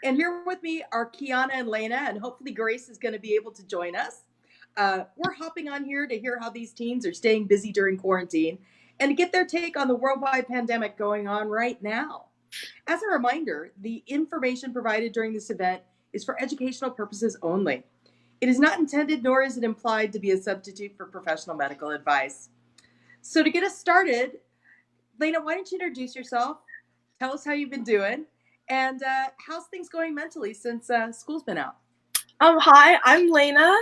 And here with me are Kiana and Lena, and hopefully Grace is going to be able to join us. We're hopping on here to hear how these teens are staying busy during quarantine and to get their take on the worldwide pandemic going on right now. As a reminder, the information provided during this event is for educational purposes only. It is not intended nor is it implied to be a substitute for professional medical advice. So to get us started, Lena, why don't you introduce yourself? Tell us how you've been doing, and how's things going mentally since school's been out? Hi, I'm Lena,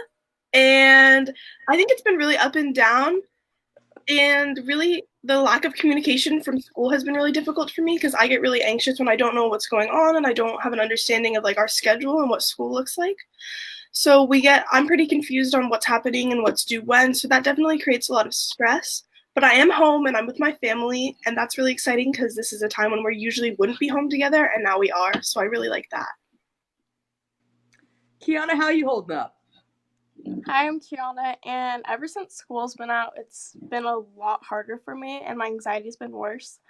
and I think it's been really up and down, and really the lack of communication from school has been really difficult for me because I get really anxious when I don't know what's going on and I don't have an understanding of like our schedule and what school looks like. So I'm pretty confused on what's happening and what's due when, so that definitely creates a lot of stress. But I am home and I'm with my family, and that's really exciting because this is a time when we usually wouldn't be home together, and now we are, so I really like that. Kiana, how are you holding up? Hi, I'm Kiana, and ever since school's been out, it's been a lot harder for me, and my anxiety's been worse.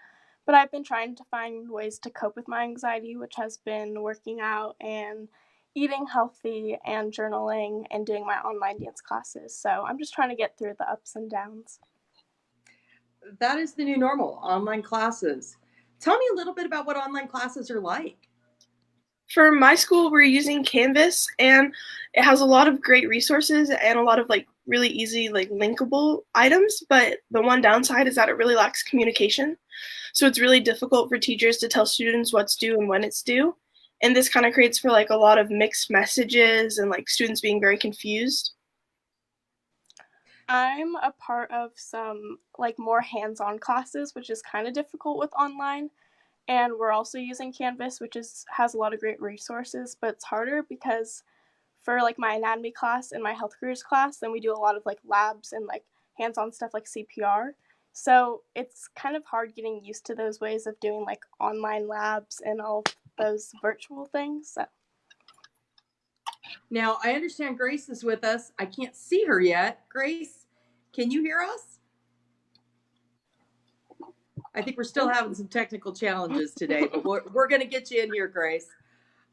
But I've been trying to find ways to cope with my anxiety, which has been working out and eating healthy and journaling and doing my online dance classes. So I'm just trying to get through the ups and downs. That is the new normal, online classes. Tell me a little bit about what online classes are like. For my school, we're using Canvas, and it has a lot of great resources and a lot of like really easy like linkable items, but the one downside is that it really lacks communication. So it's really difficult for teachers to tell students what's due and when it's due. And this kind of creates for like a lot of mixed messages and like students being very confused. I'm a part of some like more hands-on classes, which is kind of difficult with online. And we're also using Canvas, which has a lot of great resources, but it's harder because for like my anatomy class and my health careers class, then we do a lot of like labs and like hands-on stuff like CPR. So it's kind of hard getting used to those ways of doing like online labs and all those virtual things. So. Now, I understand Grace is with us. I can't see her yet. Grace, can you hear us? I think we're still having some technical challenges today, but we're going to get you in here, Grace.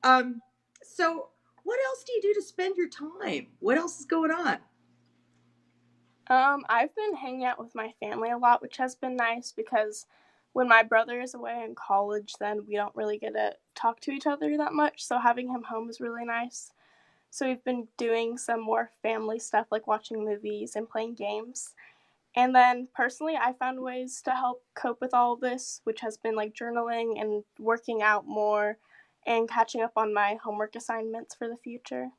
So what else do you do to spend your time? What else is going on? I've been hanging out with my family a lot, which has been nice because when my brother is away in college, then we don't really get to talk to each other that much. So having him home is really nice. So we've been doing some more family stuff like watching movies and playing games. And then personally, I found ways to help cope with all of this, which has been like journaling and working out more and catching up on my homework assignments for the future.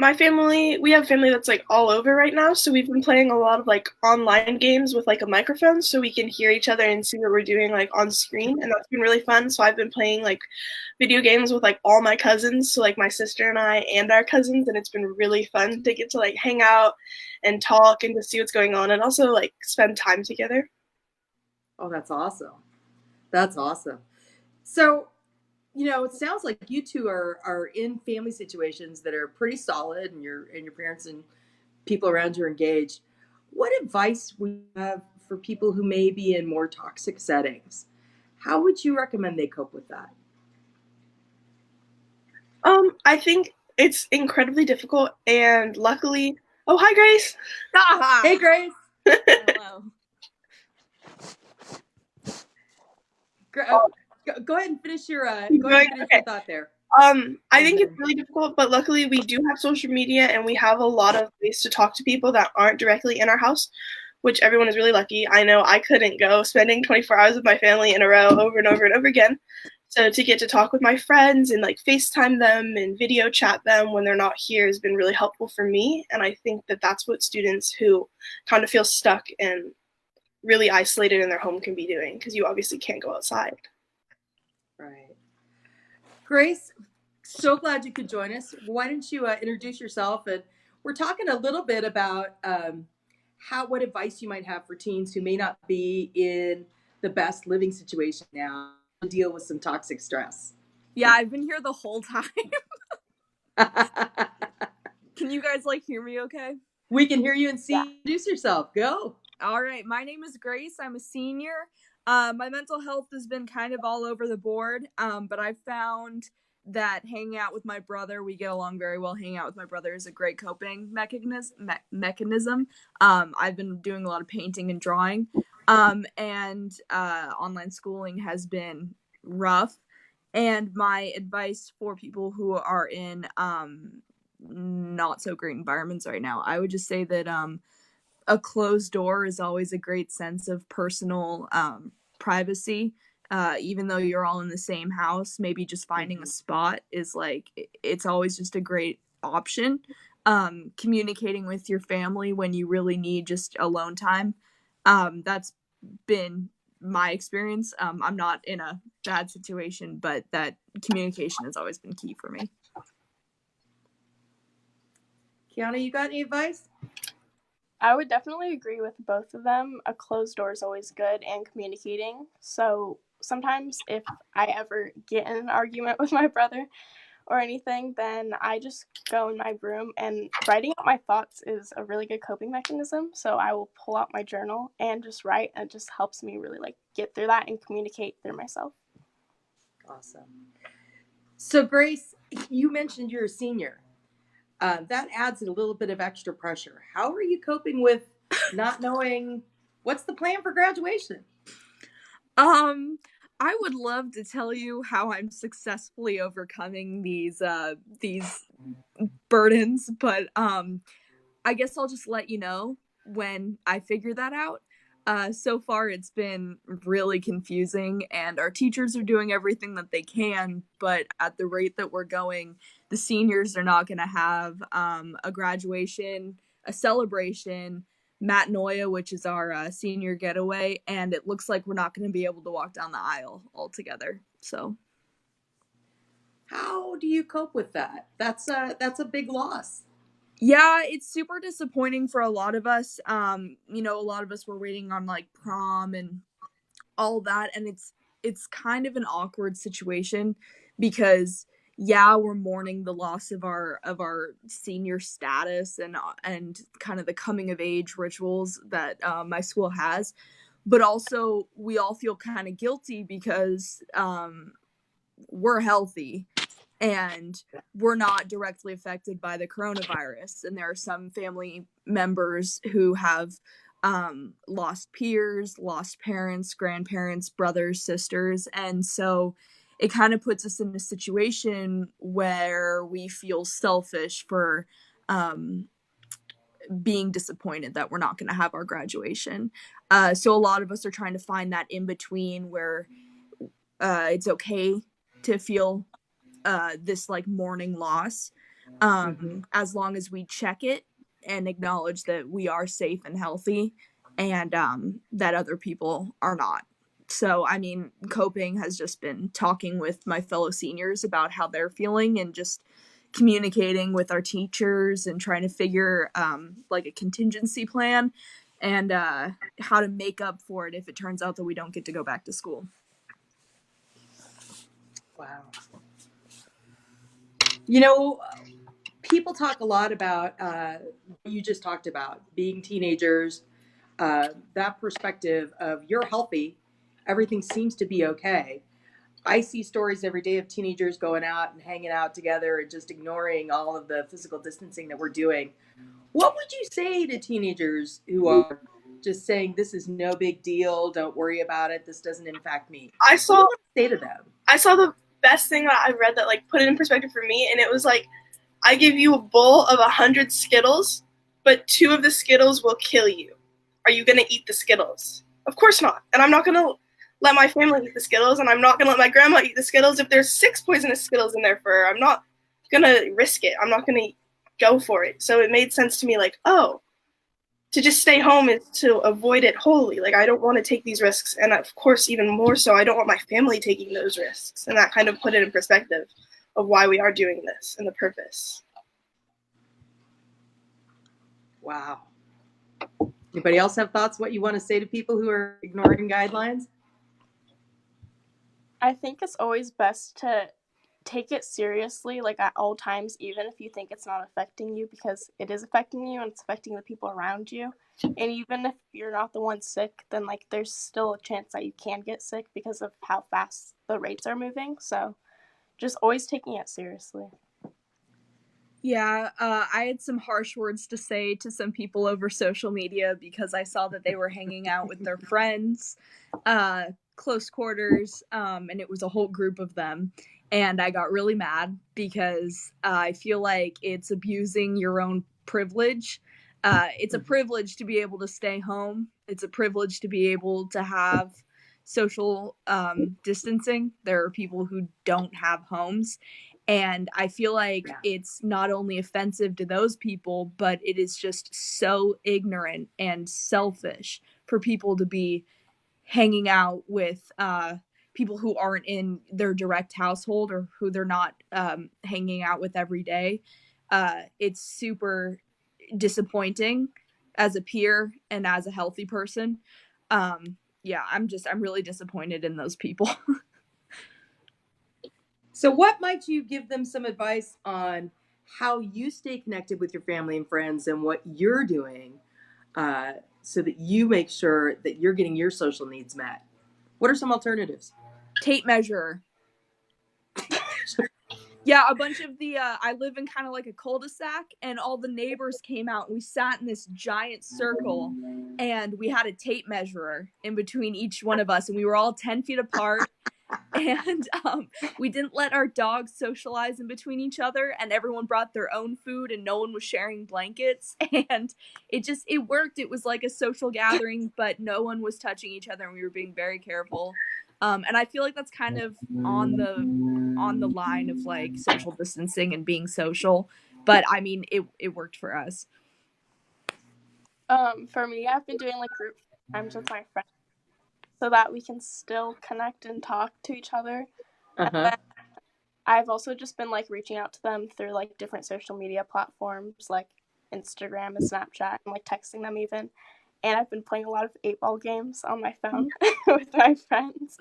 We have family that's like all over right now, so we've been playing a lot of like online games with like a microphone so we can hear each other and see what we're doing like on screen, and that's been really fun. So I've been playing like video games with like all my cousins, so like my sister and I and our cousins, and it's been really fun to get to like hang out and talk and to see what's going on and also like spend time together. Oh, that's awesome. That's awesome. So, it sounds like you two are in family situations that are pretty solid, and your parents and people around you are engaged. What advice would you have for people who may be in more toxic settings? How would you recommend they cope with that? I think it's incredibly difficult, and luckily, oh hi Grace. Hey Grace. Hello. Go ahead and finish your your thought there. I think it's really difficult, but luckily we do have social media and we have a lot of ways to talk to people that aren't directly in our house, which everyone is really lucky. I know I couldn't go spending 24 hours with my family in a row over and over and over again. So to get to talk with my friends and like FaceTime them and video chat them when they're not here has been really helpful for me. And I think that that's what students who kind of feel stuck and really isolated in their home can be doing, because you obviously can't go outside. Right. Grace, so glad you could join us. Why don't you introduce yourself? And we're talking a little bit about what advice you might have for teens who may not be in the best living situation now to deal with some toxic stress. Yeah, I've been here the whole time. Can you guys hear me okay? We can hear you and see. Yeah. Introduce yourself. Go. All right. My name is Grace. I'm a senior. My mental health has been kind of all over the board, but I found that hanging out with my brother, we get along very well. Hanging out with my brother is a great coping mechanism. I've been doing a lot of painting and drawing, and online schooling has been rough. And my advice for people who are in not so great environments right now, I would just say that a closed door is always a great sense of personal privacy. Even though you're all in the same house, maybe just finding a spot is like, it's always just a great option. Communicating with your family when you really need just alone time. That's been my experience. I'm not in a bad situation, but that communication has always been key for me. Kiana, you got any advice? I would definitely agree with both of them. A closed door is always good, and communicating. So sometimes if I ever get in an argument with my brother or anything, then I just go in my room, and writing out my thoughts is a really good coping mechanism. So I will pull out my journal and just write, and it just helps me really like get through that and communicate through myself. Awesome. So Grace, you mentioned you're a senior. That adds a little bit of extra pressure. How are you coping with not knowing what's the plan for graduation? I would love to tell you how I'm successfully overcoming these burdens, but I guess I'll just let you know when I figure that out. So far, it's been really confusing, and our teachers are doing everything that they can, but at the rate that we're going, the seniors are not going to have a graduation, a celebration, Matanoia, which is our senior getaway, and it looks like we're not going to be able to walk down the aisle altogether. So, how do you cope with that? That's a big loss. Yeah, it's super disappointing for a lot of us. A lot of us were waiting on like prom and all that, and it's kind of an awkward situation because we're mourning the loss of our senior status and kind of the coming of age rituals that my school has, but also we all feel kind of guilty because we're healthy and we're not directly affected by the coronavirus, and there are some family members who have lost peers, lost parents, grandparents, brothers, sisters, and so it kind of puts us in a situation where we feel selfish for being disappointed that we're not going to have our graduation. So a lot of us are trying to find that in between where it's okay to feel this like mourning loss, as long as we check it and acknowledge that we are safe and healthy, and that other people are not. So, I mean, coping has just been talking with my fellow seniors about how they're feeling and just communicating with our teachers and trying to figure like a contingency plan and how to make up for it if it turns out that we don't get to go back to school. Wow. People talk a lot about what you just talked about, being teenagers, that perspective of you're healthy, everything seems to be okay. I see stories every day of teenagers going out and hanging out together and just ignoring all of the physical distancing that we're doing. What would you say to teenagers who are just saying, this is no big deal, don't worry about it, this doesn't impact me? What do you want to say to them? I saw the best thing that I read that like put it in perspective for me, and it was like, I give you a bowl of 100 Skittles, but 2 of the Skittles will kill you. Are you going to eat the Skittles? Of course not. And I'm not going to let my family eat the Skittles, and I'm not going to let my grandma eat the Skittles. If there's 6 poisonous Skittles in there for her, I'm not going to risk it. I'm not going to go for it. So it made sense to me like, oh, to just stay home is to avoid it wholly. Like, I don't want to take these risks. And of course, even more so, I don't want my family taking those risks. And that kind of put it in perspective of why we are doing this and the purpose. Wow. Anybody else have thoughts what you want to say to people who are ignoring guidelines? I think it's always best to take it seriously, like, at all times, even if you think it's not affecting you, because it is affecting you and it's affecting the people around you. And even if you're not the one sick, then, like, there's still a chance that you can get sick because of how fast the rates are moving. So just always taking it seriously. Yeah, I had some harsh words to say to some people over social media because I saw that they were hanging out with their friends, close quarters, and it was a whole group of them. And I got really mad because I feel like it's abusing your own privilege. It's a privilege to be able to stay home. It's a privilege to be able to have social distancing. There are people who don't have homes. And I feel like it's not only offensive to those people, but it is just so ignorant and selfish for people to be hanging out with people who aren't in their direct household or who they're not hanging out with every day. It's super disappointing as a peer and as a healthy person. Yeah, I'm really disappointed in those people. So what might you give them some advice on how you stay connected with your family and friends and what you're doing so that you make sure that you're getting your social needs met? What are some alternatives? Tape measure. Yeah, a bunch of the I live in kind of like a cul-de-sac, and all the neighbors came out and we sat in this giant circle, and we had a tape measurer in between each one of us, and we were all 10 feet apart. And we didn't let our dogs socialize in between each other, and everyone brought their own food and no one was sharing blankets, and it worked. It was like a social gathering, but no one was touching each other and we were being very careful. And I feel like that's kind of on the line of like social distancing and being social, but I mean it worked for us. For me, I've been doing like group times with my friends so that we can still connect and talk to each other. And then I've also just been like reaching out to them through like different social media platforms like Instagram and Snapchat, and like texting them even. And I've been playing a lot of 8-ball games on my phone with my friends.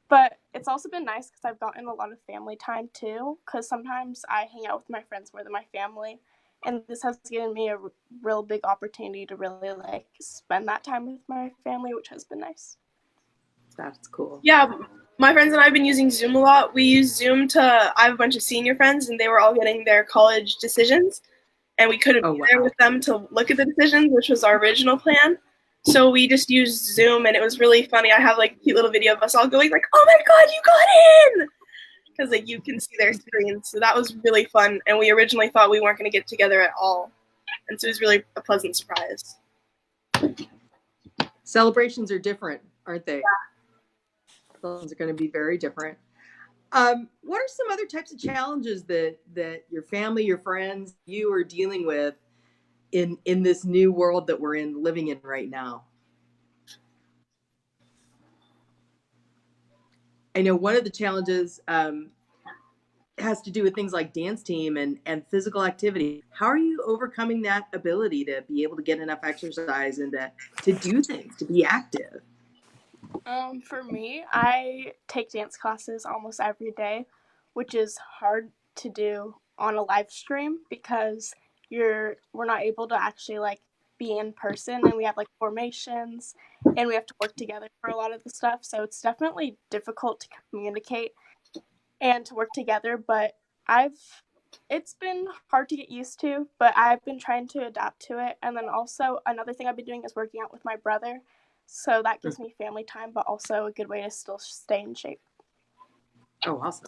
But it's also been nice because I've gotten a lot of family time too, because sometimes I hang out with my friends more than my family. And this has given me a real big opportunity to really like spend that time with my family, which has been nice. That's cool. Yeah, my friends and I have been using Zoom a lot. We use Zoom I have a bunch of senior friends, and they were all getting their college decisions, and we couldn't be there with them to look at the decisions, which was our original plan. So we just used Zoom, and it was really funny. I have like a cute little video of us all going like, "Oh my God, you got in!" Because like you can see their screens. So that was really fun. And we originally thought we weren't going to get together at all, and so it was really a pleasant surprise. Celebrations are different, aren't they? Yeah. Those are going to be very different. What are some other types of challenges that your family, your friends, you are dealing with in this new world that we're living in right now? I know one of the challenges has to do with things like dance team and physical activity. How are you overcoming that ability to be able to get enough exercise and to do things, to be active? For me, I take dance classes almost every day, which is hard to do on a live stream because we're not able to actually like be in person, and we have like formations and we have to work together for a lot of the stuff. So it's definitely difficult to communicate and to work together, but it's been hard to get used to, but I've been trying to adapt to it. And then also another thing I've been doing is working out with my brother. So that gives me family time, but also a good way to still stay in shape. Oh, awesome.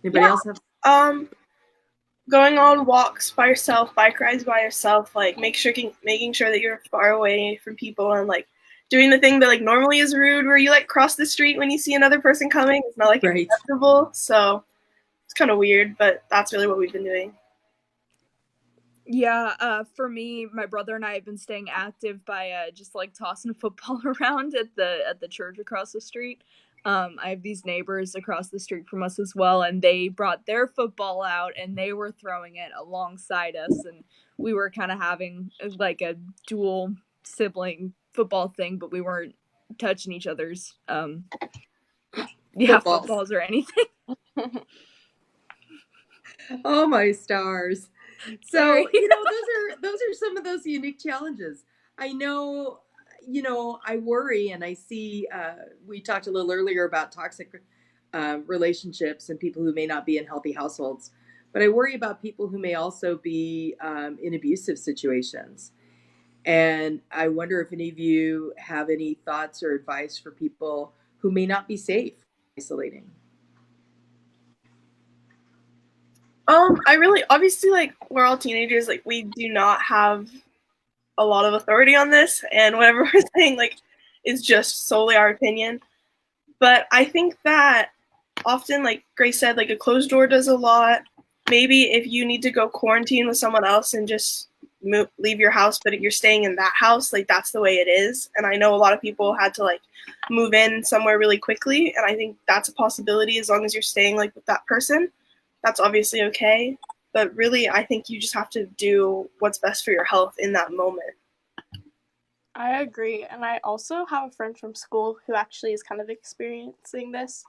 Anybody else have? Going on walks by yourself, bike rides by yourself, like making sure that you're far away from people, and like doing the thing that like normally is rude, where you like cross the street when you see another person coming. It's not like acceptable, so it's kind of weird, but that's really what we've been doing. Yeah, for me, my brother and I have been staying active by just like tossing a football around at the church across the street. I have these neighbors across the street from us as well, and they brought their football out and they were throwing it alongside us, and we were kind of having like a dual sibling football thing, but we weren't touching each other's. Yeah, Footballs. footballs or anything. Oh my stars. So, Sorry. those are some of those unique challenges. I know, I worry and I see, we talked a little earlier about toxic relationships and people who may not be in healthy households, but I worry about people who may also be in abusive situations. And I wonder if any of you have any thoughts or advice for people who may not be safe isolating. I really, obviously, like, we're all teenagers, like, we do not have a lot of authority on this, and whatever we're saying, like, is just solely our opinion. But I think that often, like Grace said, like, a closed door does a lot. Maybe if you need to go quarantine with someone else and just leave your house, but if you're staying in that house, like, that's the way it is. And I know a lot of people had to, like, move in somewhere really quickly, and I think that's a possibility as long as you're staying, like, with that person. That's obviously okay. But really, I think you just have to do what's best for your health in that moment. I agree. And I also have a friend from school who actually is kind of experiencing this.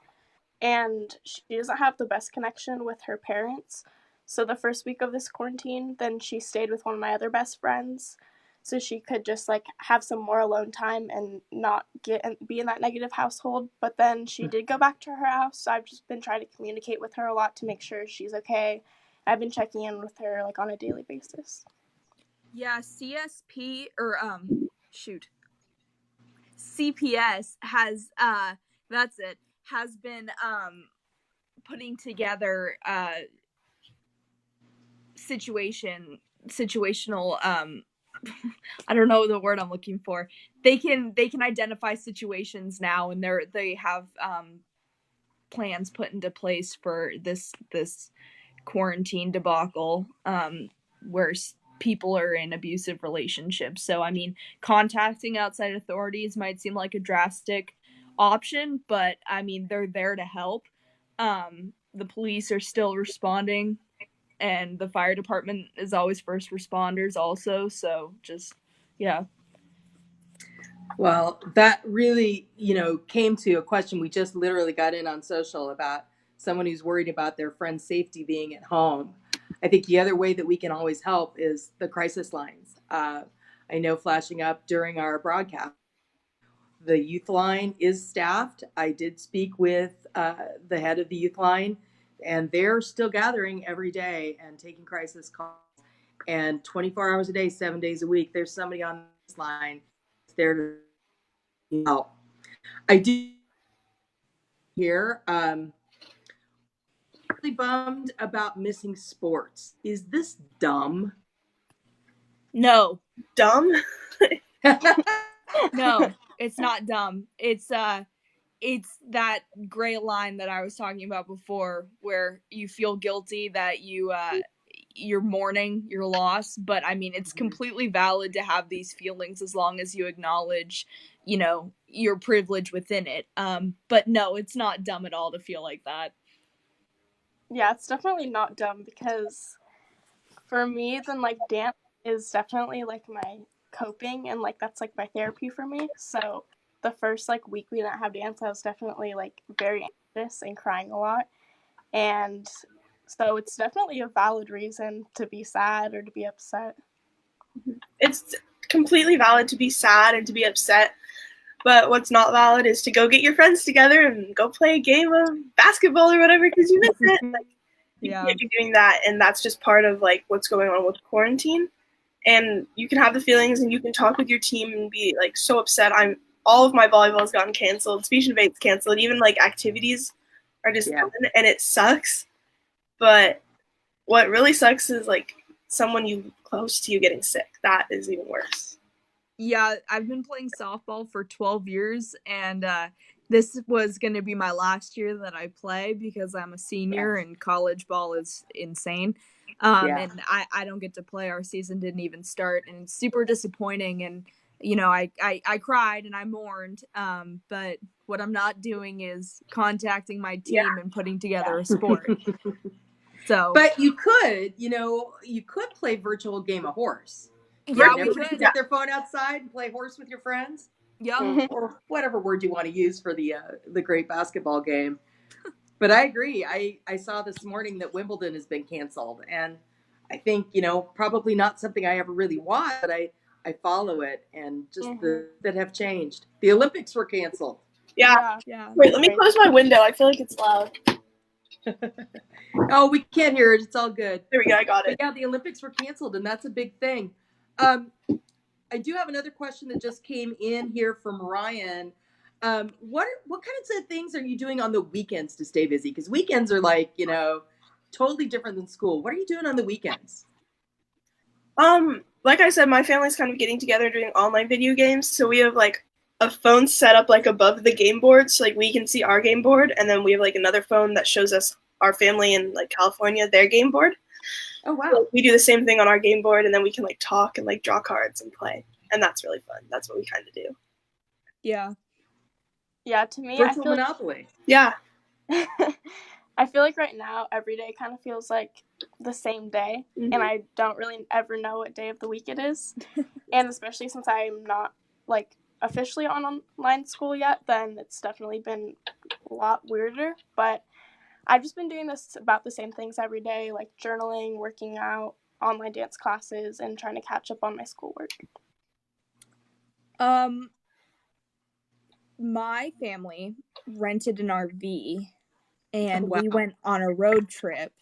And she doesn't have the best connection with her parents. So the first week of this quarantine, then she stayed with one of my other best friends so she could just like have some more alone time and not be in that negative household. But then she did go back to her house. So I've just been trying to communicate with her a lot to make sure she's okay. I've been checking in with her like on a daily basis. Yeah, CSP or CPS has that's it, has been putting together situational I don't know the word I'm looking for. They can identify situations now, and they have plans put into place for this quarantine debacle where people are in abusive relationships. So I mean, contacting outside authorities might seem like a drastic option, but I mean, they're there to help. The police are still responding, and the fire department is always first responders also. So just, yeah. Well, that really, came to a question we just literally got in on social about someone who's worried about their friend's safety being at home. I think the other way that we can always help is the crisis lines. I know flashing up during our broadcast, the youth line is staffed. I did speak with the head of the youth line, and they're still gathering every day and taking crisis calls. And 24 hours a day, 7 days a week, there's somebody on this line there to help. I do hear really bummed about missing sports. Is this dumb? No. Dumb? No, it's not dumb. It's that gray line that I was talking about before, where you feel guilty that you're mourning your loss, but I mean, it's completely valid to have these feelings as long as you acknowledge, your privilege within it. But no, it's not dumb at all to feel like that. Yeah, it's definitely not dumb because for me, then like dance is definitely like my coping and like that's like my therapy for me. So the first like week we didn't have dance, I was definitely like very anxious and crying a lot. And so it's definitely a valid reason to be sad or to be upset. It's completely valid to be sad and to be upset. But what's not valid is to go get your friends together and go play a game of basketball or whatever because you missed it. Like, you can't be doing that, and that's just part of like what's going on with quarantine. And you can have the feelings, and you can talk with your team and be like so upset. All of my volleyball has gotten canceled, speech and debate's canceled, even like activities are just done, and it sucks. But what really sucks is like someone you close to you getting sick. That is even worse. Yeah, I've been playing softball for 12 years, and this was going to be my last year that I play because I'm a senior and college ball is insane. And I don't get to play. Our season didn't even start, and it's super disappointing. And, I cried and I mourned. But what I'm not doing is contacting my team and putting together a sport. So, but you could play virtual game of horse. Yeah, we could take their phone outside and play horse with your friends. Yeah, or whatever word you want to use for the great basketball game. But I agree. I saw this morning that Wimbledon has been canceled, and I think, probably not something I ever really watch, but I follow it, and just that have changed. The Olympics were canceled. Yeah. Yeah. Wait, let me close my window. I feel like it's loud. Oh, we can't hear it. It's all good. There we go. I got But it. yeah, the Olympics were canceled, and that's a big thing. I do have another question that just came in here from Ryan. What kinds of things are you doing on the weekends to stay busy? Because weekends are like, totally different than school. What are you doing on the weekends? Like I said, my family's kind of getting together doing online video games, so we have like a phone set up like above the game board, so like we can see our game board, and then we have like another phone that shows us our family in like California, their game board. Oh wow. So we do the same thing on our game board, and then we can like talk and like draw cards and play, and that's really fun. That's what we kind of do. Yeah. Yeah, to me, Virtual Monopoly. Yeah. I feel like right now every day kind of feels like the same day, and I don't really ever know what day of the week it is. And especially since I'm not like officially on online school yet, then it's definitely been a lot weirder. But I've just been doing this about the same things every day, like journaling, working out, online dance classes, and trying to catch up on my schoolwork. My family rented an RV, and we went on a road trip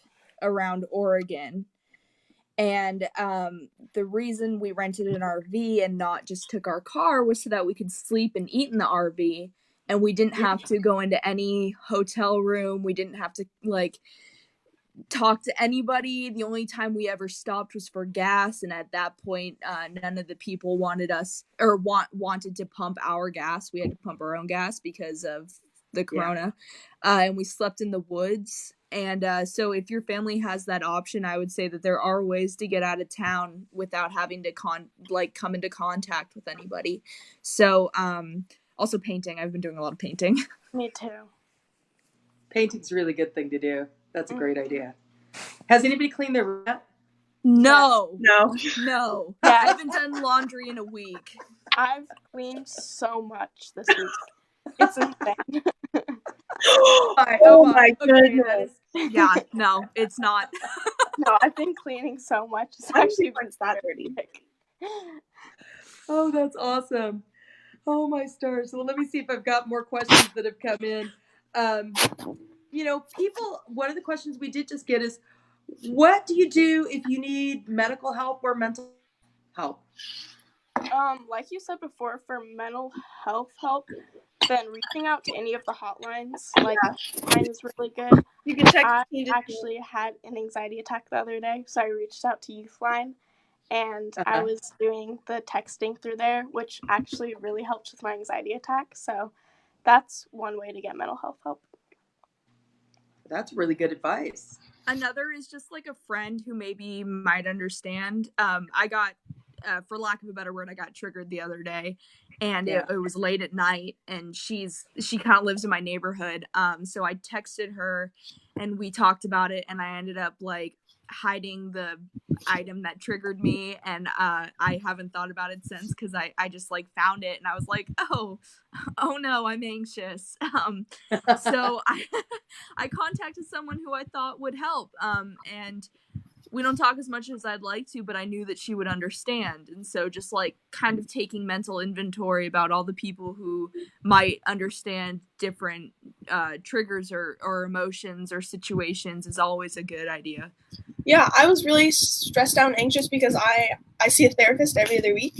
around Oregon. And the reason we rented an RV and not just took our car was so that we could sleep and eat in the RV, and we didn't have to go into any hotel room. We didn't have to like talk to anybody. The only time we ever stopped was for gas, and at that point none of the people wanted us or wanted to pump our gas. We had to pump our own gas because of the corona. And we slept in the woods. And so if your family has that option, I would say that there are ways to get out of town without having to come into contact with anybody. So also painting. I've been doing a lot of painting. Me too. Painting's a really good thing to do. That's a great idea. Has anybody cleaned their room yet? No. Yeah. I haven't done laundry in a week. I've cleaned so much this week. It's insane. Oh my goodness. Yeah, no, it's not. No, I've been cleaning so much. It's actually been that dirty. Oh, that's awesome. Oh, my stars. Well, let me see if I've got more questions that have come in. One of the questions we did just get is, what do you do if you need medical help or mental help? Like you said before, for mental health help, then reaching out to any of the hotlines, like mine is really good. You can check. I actually had an anxiety attack the other day, so I reached out to Youthline, and I was doing the texting through there, which actually really helped with my anxiety attack. So that's one way to get mental health help. That's really good advice. Another is just like a friend who maybe might understand. I got, for lack of a better word, I got triggered the other day, and it was late at night, and she kind of lives in my neighborhood. So I texted her, and we talked about it, and I ended up like hiding the item that triggered me, and I haven't thought about it since, because I just like found it, and I was like, oh no, I'm anxious. So I contacted someone who I thought would help, and we don't talk as much as I'd like to, but I knew that she would understand. And so just like kind of taking mental inventory about all the people who might understand different triggers or emotions or situations is always a good idea. Yeah, I was really stressed out and anxious because I see a therapist every other week,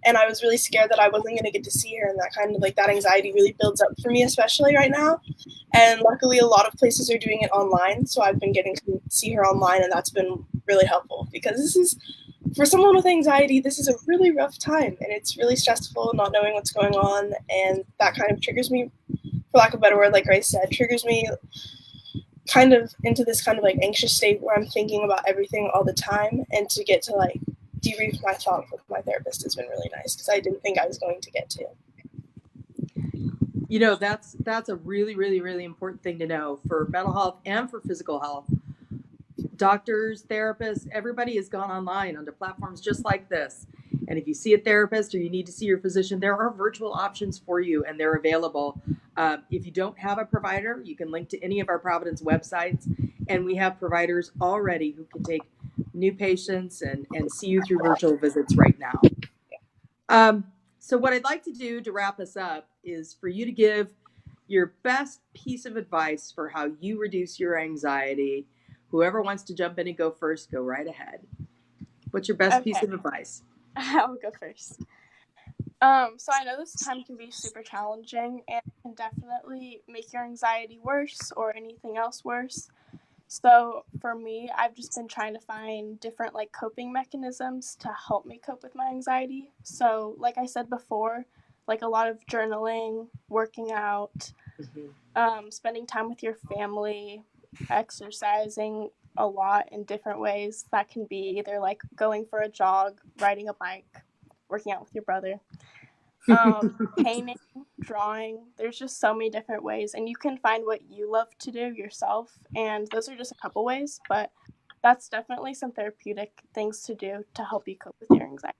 and I was really scared that I wasn't going to get to see her, and that kind of like that anxiety really builds up for me, especially right now. And luckily a lot of places are doing it online, so I've been getting to see her online, and that's been really helpful, because this is, for someone with anxiety, this is a really rough time, and it's really stressful not knowing what's going on, and that kind of triggers me, for lack of a better word, like Grace said, triggers me kind of into this kind of like anxious state where I'm thinking about everything all the time, and to get to like debrief my thoughts with my therapist has been really nice, because I didn't think I was going to get to. That's a really, really, really important thing to know for mental health and for physical health. Doctors, therapists, everybody has gone online onto platforms just like this. And if you see a therapist or you need to see your physician, there are virtual options for you, and they're available. If you don't have a provider, you can link to any of our Providence websites, and we have providers already who can take new patients and see you through virtual visits right now. So what I'd like to do to wrap us up is for you to give your best piece of advice for how you reduce your anxiety. Whoever wants to jump in and go first, go right ahead. What's your best piece of advice? I'll go first. So I know this time can be super challenging and can definitely make your anxiety worse or anything else worse. So for me, I've just been trying to find different like coping mechanisms to help me cope with my anxiety. So like I said before, like a lot of journaling, working out, spending time with your family, exercising a lot in different ways. That can be either like going for a jog, riding a bike, working out with your brother, painting, drawing. There's just so many different ways, and you can find what you love to do yourself, and those are just a couple ways, but that's definitely some therapeutic things to do to help you cope with your anxiety.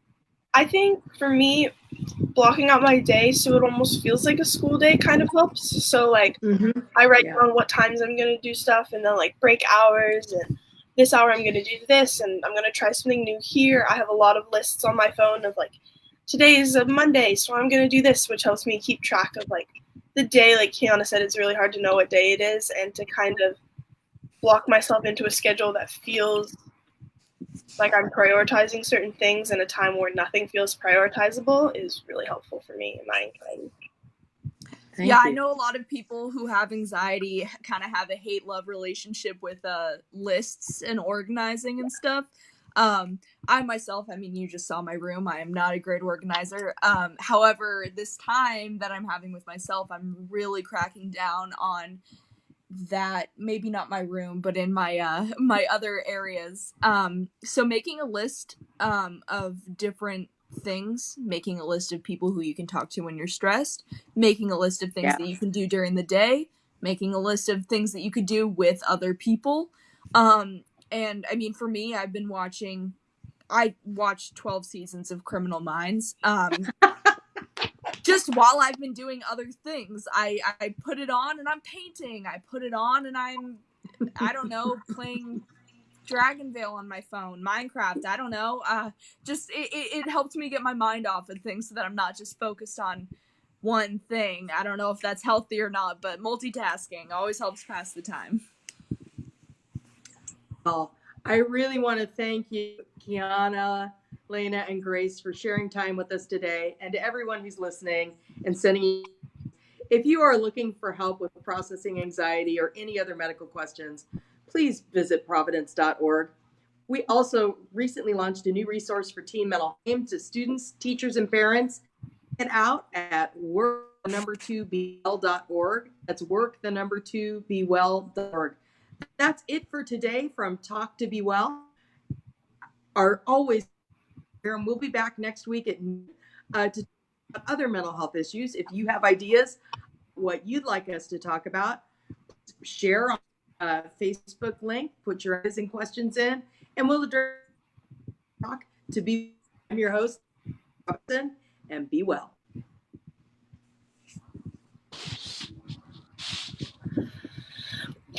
I think for me, blocking out my day so it almost feels like a school day kind of helps. So like I write down what times I'm going to do stuff, and then like break hours, and this hour I'm going to do this, and I'm going to try something new here. I have a lot of lists on my phone of like, today is a Monday, so I'm going to do this, which helps me keep track of like the day. Like Kiana said, it's really hard to know what day it is, and to kind of block myself into a schedule that feels like I'm prioritizing certain things in a time where nothing feels prioritizable is really helpful for me in my anxiety. I know a lot of people who have anxiety kind of have a hate-love relationship with lists and organizing and stuff. I myself, I mean, you just saw my room. I am not a great organizer. However, this time that I'm having with myself, I'm really cracking down on that. Maybe not my room, but in my my other areas. So making a list of different things, making a list of people who you can talk to when you're stressed, making a list of things that you can do during the day, making a list of things that you could do with other people. And I mean, for me, I watched 12 seasons of Criminal Minds. Just while I've been doing other things, I put it on and I'm painting. I put it on and I don't know, playing Dragonvale on my phone, Minecraft, I don't know. Just it helped me get my mind off of things so that I'm not just focused on one thing. I don't know if that's healthy or not, but multitasking always helps pass the time. Well, I really want to thank you, Kiana, Lena, and Grace for sharing time with us today, and to everyone who's listening and sending. If you are looking for help with processing anxiety or any other medical questions, please visit providence.org. We also recently launched a new resource for teen mental health to students, teachers, and parents. Get out at work2bewell.org. That's work2bewell.org. That's it for today from Talk2BeWell. Our always here, and we'll be back next week at to talk about other mental health issues. If you have ideas what you'd like us to talk about, share on Facebook link, put your ideas and questions in, and we'll address Talk to Be. I'm your host, Robinson, and be well.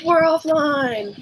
We're offline.